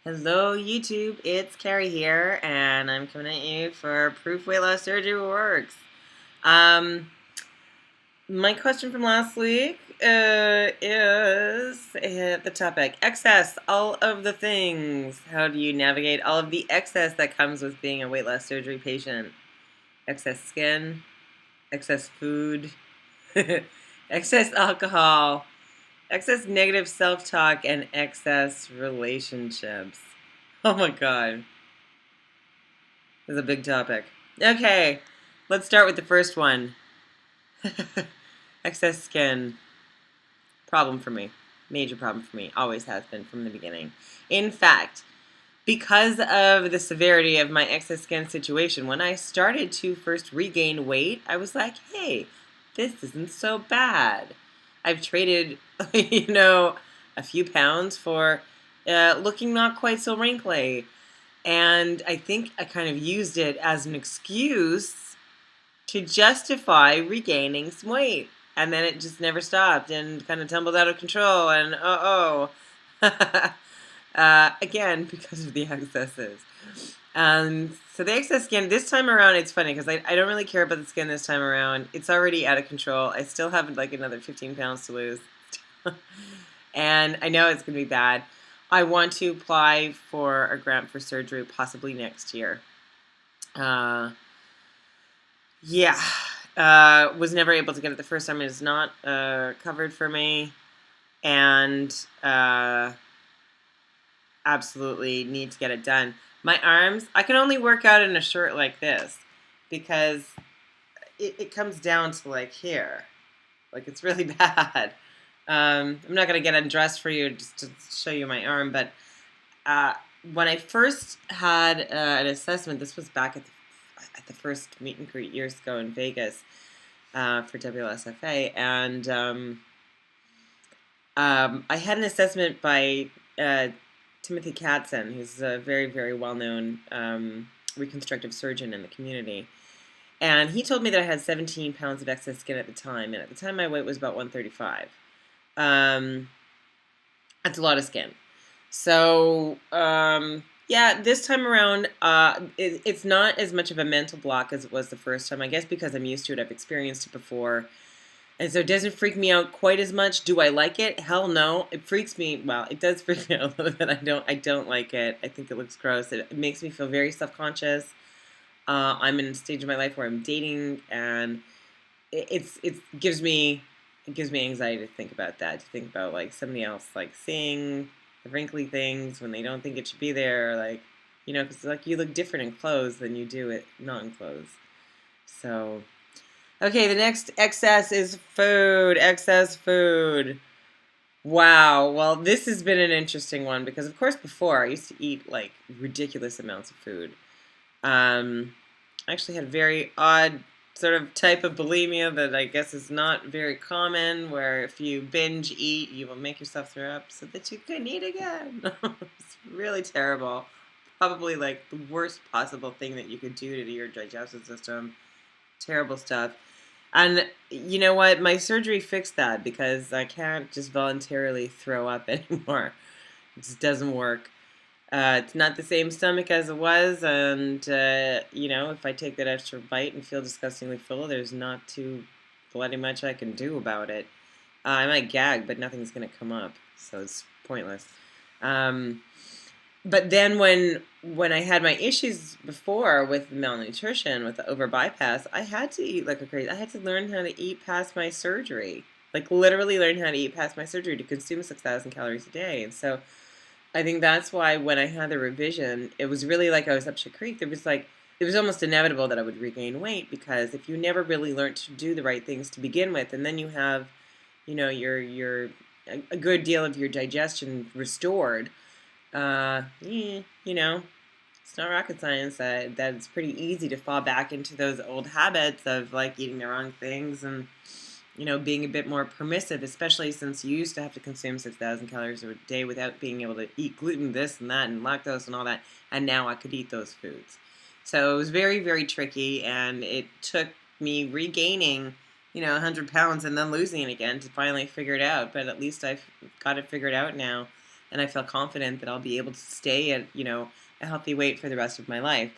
Hello YouTube, it's Carrie here, and I'm coming at you for ProofWLSWorks. Um, my question from last week is the topic, excess, all of the things. How do you navigate all of the excess that comes with being a weight loss surgery patient? Excess skin, excess food, excess alcohol, excess negative self-talk, and excess relationships. Oh my god. This is a big topic. Okay, let's start with the first one. Excess skin. Problem for me. Major problem for me. Always has been from the beginning. In fact, because of the severity of my excess skin situation, when I started to first regain weight, I was like, hey, this isn't so bad. I've traded, a few pounds for looking not quite so wrinkly. And I think I kind of used it as an excuse to justify regaining some weight. And then it just never stopped and kind of tumbled out of control. And again, because of the excesses. So the excess skin, this time around, it's funny because I don't really care about the skin this time around. It's already out of control. I still have like another 15 pounds to lose. And I know it's going to be bad. I want to apply for a grant for surgery possibly next year. Was never able to get it the first time. It is not covered for me. And absolutely need to get it done. My arms, I can only work out in a shirt like this because it comes down to like here. Like it's really bad. I'm not going to get undressed for you just to show you my arm, but when I first had an assessment, this was back at the first meet and greet years ago in Vegas for WLSFA, and I had an assessment by Timothy Katzen, who's a very, very well-known reconstructive surgeon in the community. And he told me that I had 17 pounds of excess skin at the time, and at the time my weight was about 135. That's a lot of skin. So, yeah, this time around, it's not as much of a mental block as it was the first time. I guess because I'm used to it, I've experienced it before. And so it doesn't freak me out quite as much. Do I like it? Hell no. It freaks me, well, it does freak me out a little bit. I don't like it. I think it looks gross. It makes me feel very self-conscious. I'm in a stage of my life where I'm dating, and it gives me anxiety to think about that, to think about like somebody else like seeing the wrinkly things when they don't think it should be there, like, because like you look different in clothes than you do it not in clothes. So, okay, the next excess is food. Excess food. Wow. Well, this has been an interesting one because, of course, before I used to eat like ridiculous amounts of food. I actually had a very odd sort of type of bulimia that I guess is not very common, where if you binge eat, you will make yourself throw up so that you can eat again. It's really terrible. Probably like the worst possible thing that you could do to your digestive system. Terrible stuff. And you know what? My surgery fixed that because I can't just voluntarily throw up anymore. It just doesn't work. It's not the same stomach as it was, and if I take that extra bite and feel disgustingly full, there's not too bloody much I can do about it. I might gag, but nothing's going to come up, so it's pointless. But then when I had my issues before with malnutrition, with the over bypass, I had to eat like a crazy. I had to learn how to eat past my surgery, like literally learn how to eat past my surgery to consume 6,000 calories a day, and so I think that's why when I had the revision, it was really like I was up shit creek. It was almost inevitable that I would regain weight, because if you never really learned to do the right things to begin with, and then you have, your a good deal of your digestion restored, it's not rocket science that it's pretty easy to fall back into those old habits of like eating the wrong things and being a bit more permissive, especially since you used to have to consume 6,000 calories a day without being able to eat gluten, this and that, and lactose and all that, and now I could eat those foods. So it was very, very tricky, and it took me regaining, 100 pounds and then losing it again to finally figure it out, but at least I've got it figured out now. and I feel confident that I'll be able to stay at, a healthy weight for the rest of my life.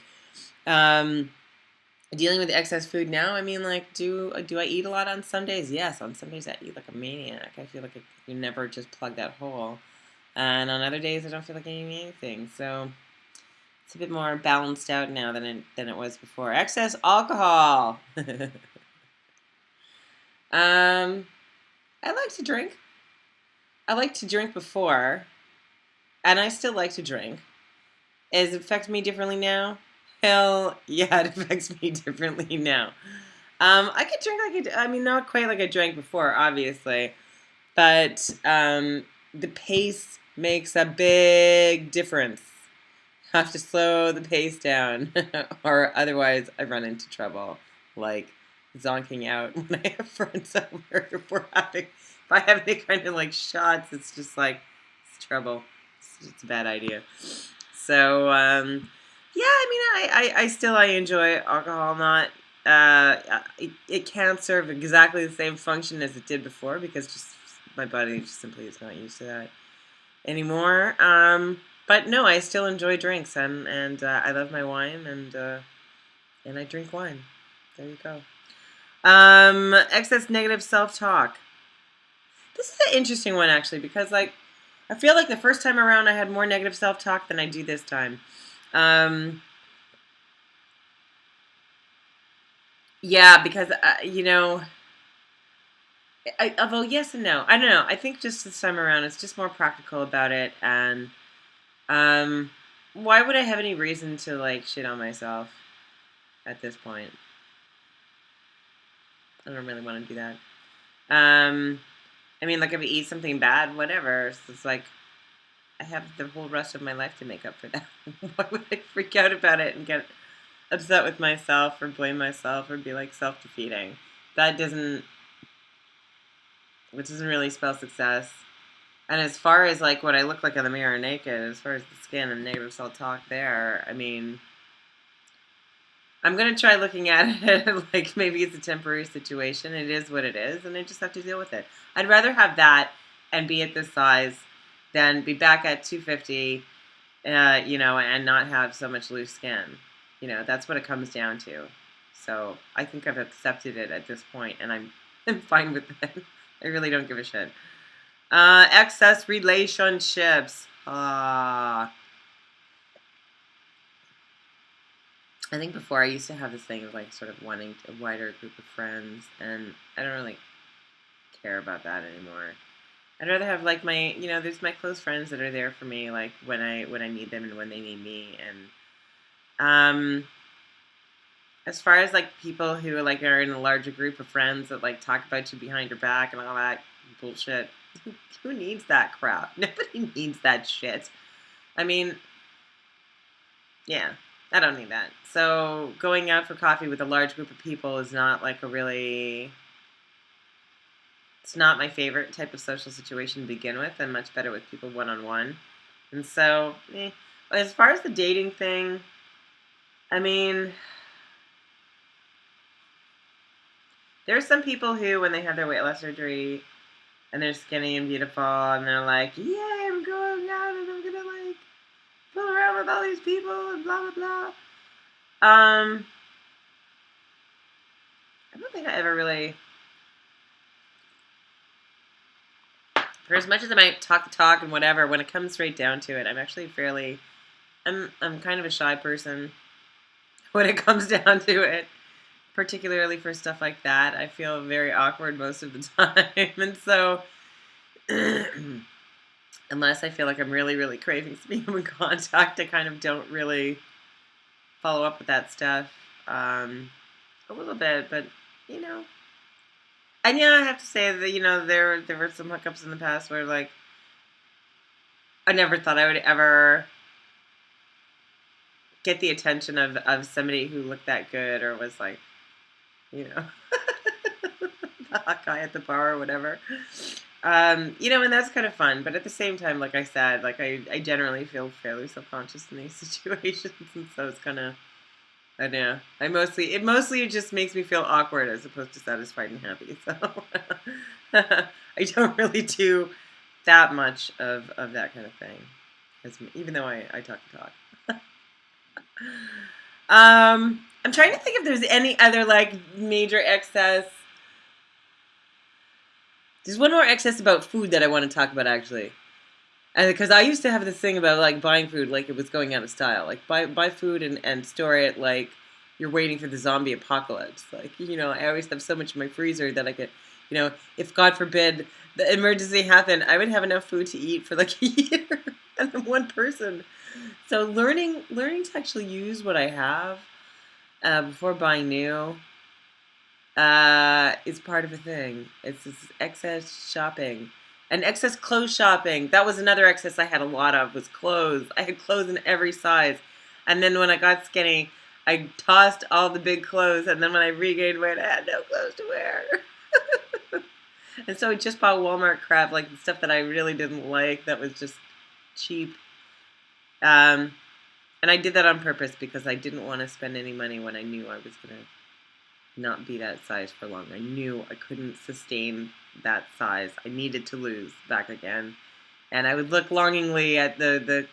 Dealing with excess food now, I mean, like, do I eat a lot on some days? Yes, on some days I eat like a maniac. I feel like I can never just plug that hole. And on other days, I don't feel like eating anything. So it's a bit more balanced out now than it was before. Excess alcohol. I like to drink. I like to drink before, and I still like to drink. Does it affect me differently now? Hell yeah, it affects me differently now. I could drink not quite like I drank before, obviously, but the pace makes a big difference. Have to slow the pace down, or otherwise I run into trouble, like zonking out when I have friends over. If I have any kind of like shots, it's just like, it's trouble. It's a bad idea. So, yeah, I still enjoy alcohol. Not, it can't serve exactly the same function as it did before because just my body just simply is not used to that anymore. But no, I still enjoy drinks, and I love my wine, and I drink wine. There you go. Excess negative self-talk. This is an interesting one, actually, because, like, I feel like the first time around I had more negative self-talk than I do this time. Yeah, because, although yes and no. I don't know. I think just this time around it's just more practical about it, and why would I have any reason to, like, shit on myself at this point? I don't really want to do that. I mean, like, if I eat something bad, whatever. So it's like, I have the whole rest of my life to make up for that. Why would I freak out about it and get upset with myself or blame myself or be, like, self-defeating? Which doesn't really spell success. And as far as, like, what I look like in the mirror naked, as far as the skin and negative self-talk there, I mean, I'm going to try looking at it like maybe it's a temporary situation. It is what it is, and I just have to deal with it. I'd rather have that and be at this size than be back at 250, and not have so much loose skin. That's what it comes down to. So I think I've accepted it at this point, and I'm fine with it. I really don't give a shit. Excess relationships. I think before I used to have this thing of, like, sort of wanting a wider group of friends, and I don't really care about that anymore. I'd rather have, like, my, there's my close friends that are there for me, like, when I need them and when they need me, and as far as, like, people who, like, are in a larger group of friends that, like, talk about you behind your back and all that bullshit, who needs that crap? Nobody needs that shit. I mean, yeah. I don't need that. So going out for coffee with a large group of people is not, like, it's not my favorite type of social situation to begin with. I'm much better with people one-on-one. And so, as far as the dating thing, I mean, there are some people who, when they have their weight loss surgery and they're skinny and beautiful and they're like, yeah, I'm going out and I'm gonna, like, fool around with all these people and blah, blah, blah. I don't think I ever really, for as much as I might talk the talk and whatever, when it comes straight down to it, I'm actually I'm kind of a shy person when it comes down to it, particularly for stuff like that. I feel very awkward most of the time, and so unless I feel like I'm really, really craving some human contact, I kind of don't really follow up with that stuff. A little bit, but, and yeah, I have to say that, there were some hookups in the past where, like, I never thought I would ever get the attention of somebody who looked that good or was, like, the hot guy at the bar or whatever. And that's kind of fun, but at the same time, like I said, like, I generally feel fairly self-conscious in these situations, and so it's kind of, I don't know. It mostly just makes me feel awkward as opposed to satisfied and happy. So I don't really do that much of that kind of thing. Even though I talk the talk. I'm trying to think if there's any other like major excess. There's one more excess about food that I want to talk about actually. And because I used to have this thing about like buying food like it was going out of style. Like buy food and store it like you're waiting for the zombie apocalypse. Like, I always have so much in my freezer that I could, if God forbid the emergency happened, I would have enough food to eat for like a year and then one person. So learning to actually use what I have before buying new is part of a thing. It's this excess shopping. And excess clothes shopping. That was another excess I had a lot of, was clothes. I had clothes in every size. And then when I got skinny, I tossed all the big clothes. And then when I regained weight, I had no clothes to wear. And so I just bought Walmart crap, like stuff that I really didn't like, that was just cheap. And I did that on purpose because I didn't want to spend any money when I knew I was going to not be that size for long. I knew I couldn't sustain that size. I needed to lose back again. And I would look longingly at the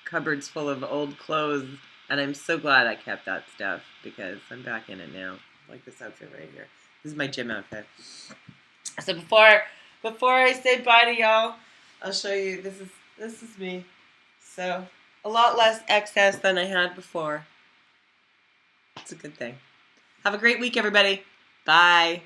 cupboards full of old clothes, and I'm so glad I kept that stuff because I'm back in it now. Like this outfit right here. This is my gym outfit. So before I say bye to y'all, I'll show you, this is me. So a lot less excess than I had before. It's a good thing. Have a great week, everybody. Bye.